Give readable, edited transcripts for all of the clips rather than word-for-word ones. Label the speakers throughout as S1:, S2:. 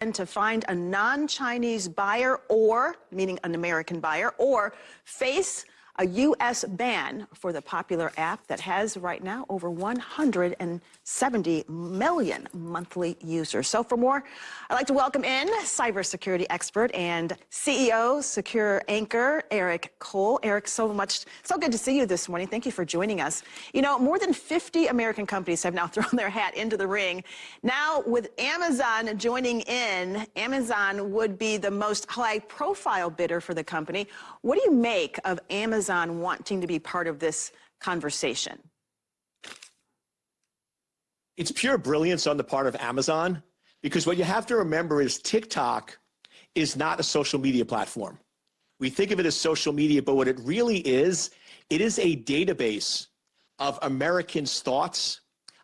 S1: and to find a non-Chinese buyer, or meaning an American buyer, or face a U.S. ban for the popular app that has right now over 170 million monthly users. So for more, I'd like to welcome in cybersecurity expert and CEO Secure Anchor, Eric Cole. Eric, so good to see you this morning. Thank you for joining us. You know, more than 50 American companies have now thrown their hat into the ring. Now, with Amazon joining in, Amazon would be the most high-profile bidder for the company. What do you make of Amazon wanting to be part of this conversation?
S2: It's pure brilliance on the part of Amazon, because what you have to remember is TikTok is not a social media platform. We think of it as social media, but what it really is, it is a database of Americans' thoughts,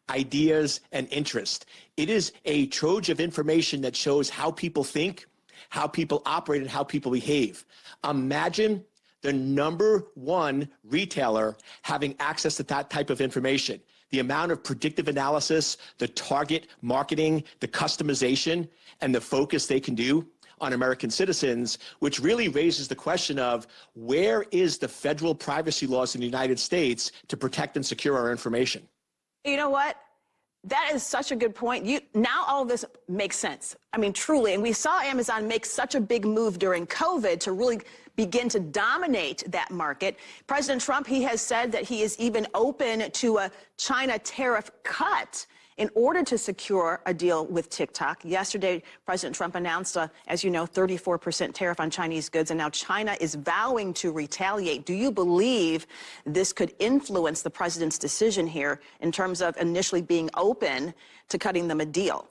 S2: ideas, and interest. It is a trove of information that shows how people think, how people operate, and how people behave. Imagine the #1 retailer having access to that type of information. The amount of predictive analysis, the target marketing, the customization, and the focus they can do on American citizens, which really raises the question of where is the federal privacy laws in the United States to protect and secure our information?
S1: You know what? That is such a good point. Now all of this makes sense. I mean, truly. And we saw Amazon make such a big move during COVID to really begin to dominate that market. President Trump, he has said that he is even open to a China tariff cut in order to secure a deal with TikTok. Yesterday, President Trump announced as you know, 34% tariff on Chinese goods, and now China is vowing to retaliate. Do you believe this could influence the president's decision here in terms of initially being open to cutting them a deal?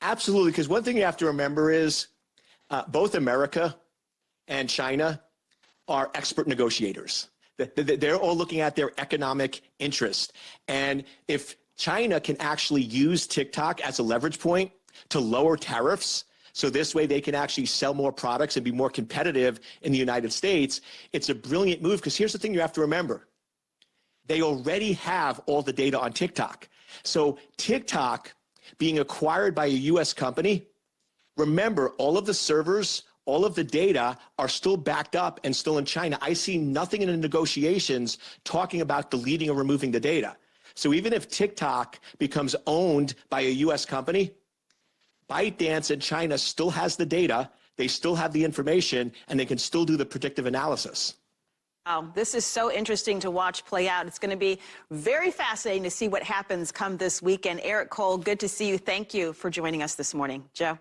S2: Absolutely, because one thing you have to remember is both America and China are expert negotiators. They're all looking at their economic interest. And if China can actually use TikTok as a leverage point to lower tariffs, so this way they can actually sell more products and be more competitive in the United States, it's a brilliant move, because here's the thing you have to remember. They already have all the data on TikTok. So TikTok being acquired by a U.S. company, remember, all of the servers, all of the data are still backed up and still in China. I see nothing in the negotiations talking about deleting or removing the data. So even if TikTok becomes owned by a U.S. company, ByteDance in China still has the data, they still have the information, and they can still do the predictive analysis.
S1: Oh, this is so interesting to watch play out. It's going to be very fascinating to see what happens come this weekend. Eric Cole, good to see you. Thank you for joining us this morning. Joe.